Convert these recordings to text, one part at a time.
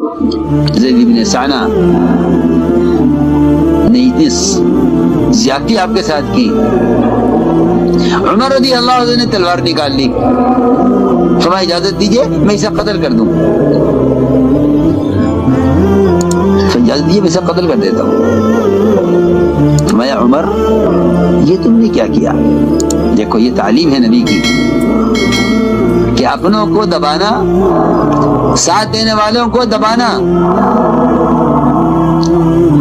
زید بن سعنہ نے اتنی زیادتی آپ کے ساتھ کی، عمر رضی اللہ عنہ نے تلوار نکال لی، فرمایا اجازت دیجئے میں اسے قتل کر دوں، اجازت دیجئے میں اسے قتل کر دیتا ہوں۔ فرمایا عمر یہ تم نے کیا کیا؟ دیکھو یہ تعلیم ہے نبی کی کہ اپنوں کو دبانا، ساتھ دینے والوں کو دبانا،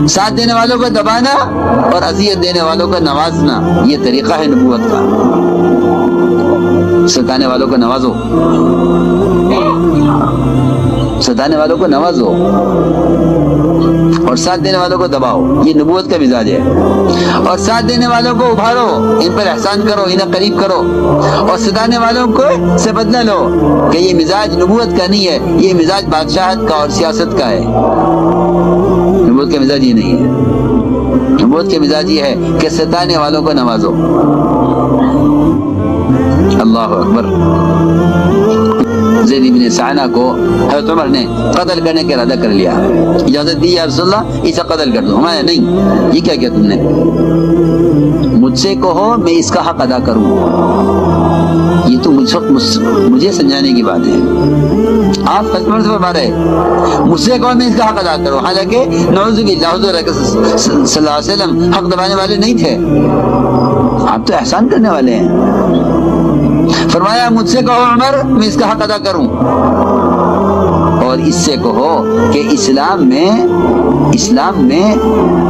ساتھ دینے والوں کو دبانا اور اذیت دینے والوں کو نوازنا، یہ طریقہ ہے نبوت کا۔ ستانے والوں کو نوازو، ستانے والوں کو نوازو اور ساتھ دینے والوں کو دباؤ، یہ نبوت کا مزاج ہے۔ اور ساتھ دینے والوں کو ابھارو، ان پر احسان کرو، انہیں قریب کرو، اور ستانے والوں کو سے بدلہ لو کہ یہ مزاج نبوت کا نہیں ہے، یہ مزاج بادشاہت کا اور سیاست کا ہے۔ نبوت کا مزاج یہ نہیں ہے، نبوت کے مزاج یہ ہے کہ ستانے والوں کو نوازو۔ اللہ اکبر۔ زید بن سعنہ کو حضرت عمر نے قتل کرنے کا ارادہ کر لیا، اجازت دی یا رسول اللہ اسے قتل کر دو، ہمارا نہیں، یہ کیا کیا تم نے؟ مجھ سے کہو میں اس کا حق ادا کروں، یہ تو مجھے سمجھانے کی بات ہے۔ آپ حضرت عمر سے فرما رہے مجھ سے کہو میں اس کا حق ادا کروں، حالانکہ نعوذ باللہ حضور صلی اللہ علیہ وسلم حق دبانے والے نہیں تھے، آپ تو احسان کرنے والے ہیں۔ فرمایا مجھ سے کہو عمر میں اس کا حق ادا کروں، اور اس سے کہو کہ اسلام میں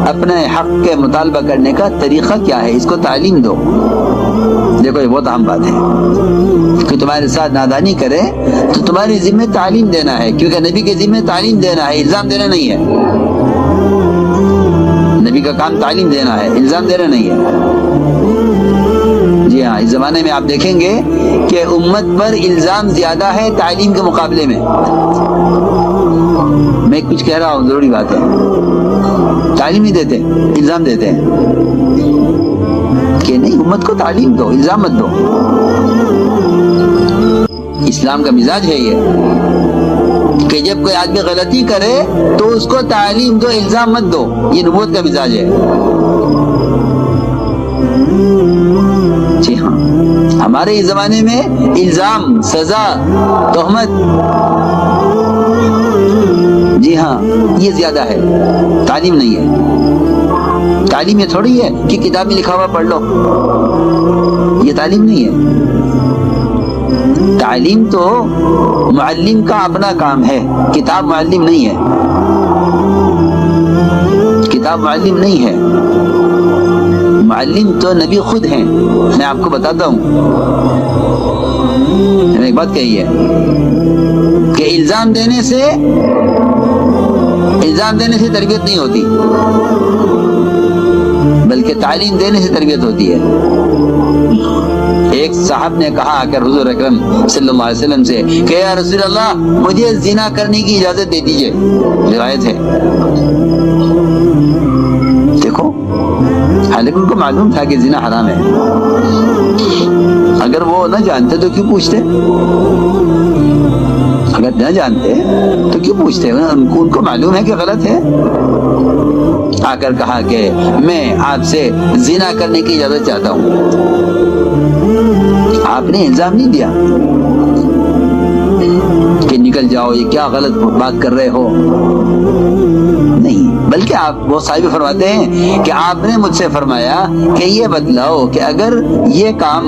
اپنے حق کے مطالبہ کرنے کا طریقہ کیا ہے، اس کو تعلیم دو۔ دیکھو یہ بہت اہم بات ہے کہ تمہارے ساتھ نادانی کرے تو تمہارے ذمہ تعلیم دینا ہے، کیونکہ نبی کے ذمہ تعلیم دینا ہے، الزام دینا نہیں ہے۔ نبی کا کام تعلیم دینا ہے، الزام دینا نہیں ہے۔ جی ہاں، اس زمانے میں آپ دیکھیں گے کہ امت پر الزام زیادہ ہے تعلیم کے مقابلے میں۔ میں کچھ کہہ رہا ہوں، ضروری بات ہے، تعلیم نہیں دیتے، الزام دیتے ہیں کہ نہیں امت کو تعلیم دو، الزام مت دو۔ اسلام کا مزاج ہے یہ کہ جب کوئی آدمی غلطی کرے تو اس کو تعلیم دو، الزام مت دو، یہ نبوت کا مزاج ہے۔ جی ہاں، ہمارے اس زمانے میں الزام، سزا، تہمت، جی ہاں یہ زیادہ ہے، تعلیم نہیں ہے۔ تعلیم یہ تھوڑی ہے کہ کتاب میں لکھا ہوا پڑھ لو، یہ تعلیم نہیں ہے۔ تعلیم تو معلم کا اپنا کام ہے، کتاب معلم نہیں ہے، کتاب معلم نہیں ہے۔ معلم تو نبی خود ہیں۔ میں آپ کو بتاتا ہوں، میں نے ایک بات کہی ہے کہ الزام دینے سے تربیت نہیں ہوتی، بلکہ تعلیم دینے سے تربیت ہوتی ہے۔ ایک صاحب نے کہا کہ حضور اکرم صلی اللہ علیہ وسلم سے کہ یا رسول اللہ مجھے زنا کرنے کی اجازت دے دیجئے، روایت ہے۔ دیکھو، حالانکہ ان کو معلوم تھا کہ زنا حرام ہے، اگر وہ نہ جانتے تو کیوں پوچھتے؟ اگر نہ جانتے تو کیوں پوچھتے؟ ان کو معلوم ہے کہ غلط ہے۔ آ کر کہا کہ میں آپ سے زنا کرنے کی اجازت چاہتا ہوں۔ آپ نے الزام نہیں دیا کہ نکل جاؤ، یہ کیا غلط بات کر رہے ہو، نہیں، بلکہ آپ وہ صاحب فرماتے ہیں کہ آپ نے مجھ سے فرمایا کہ یہ بتلاؤ کہ اگر یہ کام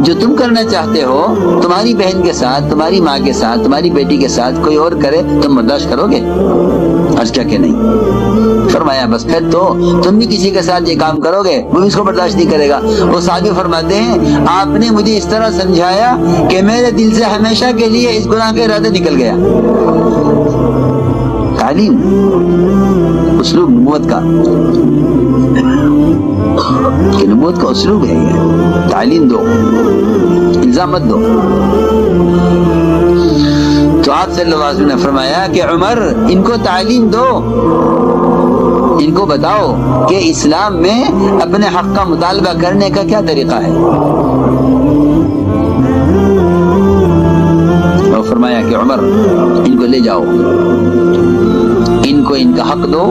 جو تم کرنا چاہتے ہو تمہاری بہن کے ساتھ، تمہاری ماں کے ساتھ، تمہاری بیٹی کے ساتھ کوئی اور کرے، تم برداشت کرو گے؟ عرض کیا کہ نہیں۔ فرمایا بس پھر تو تم بھی کسی کے ساتھ یہ کام کرو گے، وہ اس کو برداشت نہیں کرے گا۔ وہ صحابی فرماتے ہیں آپ نے مجھے اس طرح سمجھایا کہ میرے دل سے ہمیشہ کے لیے اس گناہ کا ارادہ نکل گیا۔ تعلیم، اسلوب نبوت کا، کہ نبوت کا اسلوب ہے یہ، تعلیم دو، الزام مت دو۔ تو آپ صلی اللہ علیہ وسلم نے فرمایا کہ عمر ان کو تعلیم دو، ان کو بتاؤ کہ اسلام میں اپنے حق کا مطالبہ کرنے کا کیا طریقہ ہے۔ اور فرمایا کہ عمر ان کو لے جاؤ، ان کو ان کا حق دو،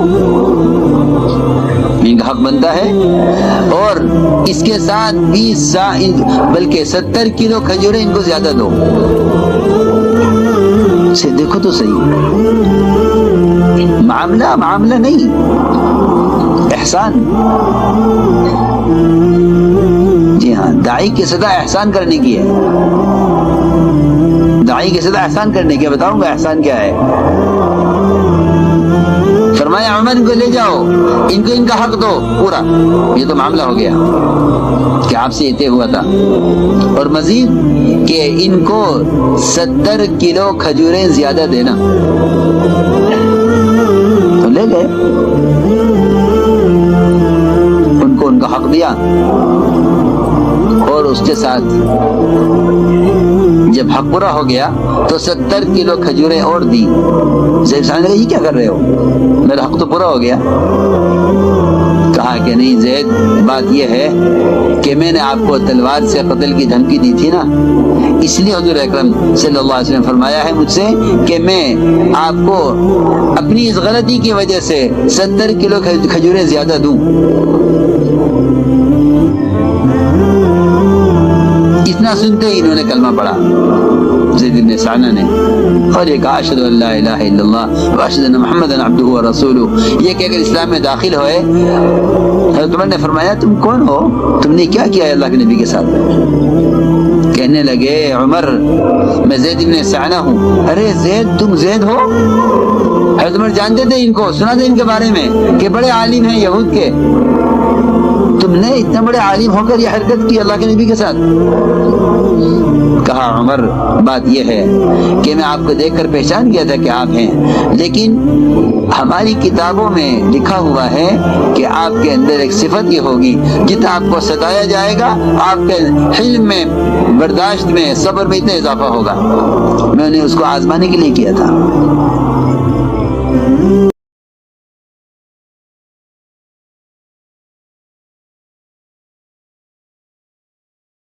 ان کا حق بنتا ہے، اور اس کے ساتھ 20 بلکہ 70 کلو کھجوریں ان کو زیادہ دو۔ سے دیکھو تو صحیح، معاملہ نہیں، احسان۔ جی ہاں، داعی کی صدا احسان کرنے کی ہے، داعی کی صدا احسان کرنے کی ہے۔ بتاؤں گا احسان کیا ہے۔ فرمایا عمر ان کو لے جاؤ، ان کو ان کا حق دو پورا۔ یہ تو معاملہ ہو گیا کہ آپ سے یہ طے ہوا تھا، اور مزید کہ ان کو 70 کلو کھجوریں زیادہ دینا۔ تو لے گئے، ان کو ان کا حق دیا، اور اس کے ساتھ جب حق پورا ہو گیا تو 70 کلو کھجوریں اور دی۔ زید صاحب نے کہا یہ کیا کر رہے ہو، میرا حق تو پورا ہو گیا۔ کہا کہ نہیں زید، بات یہ ہے کہ میں نے آپ کو تلوار سے قتل کی دھمکی دی تھی نا، اس لیے حضور اکرم صلی اللہ علیہ وسلم فرمایا ہے مجھ سے کہ میں آپ کو اپنی اس غلطی کی وجہ سے 70 کلو کھجوریں زیادہ دوں۔ اتنا سنتے ہی انہوں نے کلمہ پڑھا زید بن ثعلبہ نے، اور یہ کہا اشہد ان لا الہ الا اللہ واشہد ان محمدا عبدہ ورسولہ۔ یہ کہ اگر اسلام میں داخل ہوئے، حضرت عمر نے فرمایا تم کون ہو، تم نے کیا کیا ہے اللہ کے نبی کے ساتھ؟ کہنے لگے عمر میں زید بن ثعلبہ ہوں۔ ارے زید، تم زید ہو؟ حضرت عمر جانتے تھے ان کو، سنا تھا ان کے بارے میں کہ بڑے عالم ہیں یہود کے، تم نے اتنے بڑے عالم ہو کر یہ حرکت کی اللہ کے نبی کے ساتھ؟ کہا عمر بات یہ ہے کہ میں آپ کو دیکھ کر پہچان گیا تھا کہ آپ ہیں، لیکن ہماری کتابوں میں لکھا ہوا ہے کہ آپ کے اندر ایک صفت یہ ہوگی، جتنا آپ کو ستایا جائے گا آپ کے حلم میں، برداشت میں، صبر میں اتنا اضافہ ہوگا۔ میں نے اس کو آزمانے کے لیے کیا تھا۔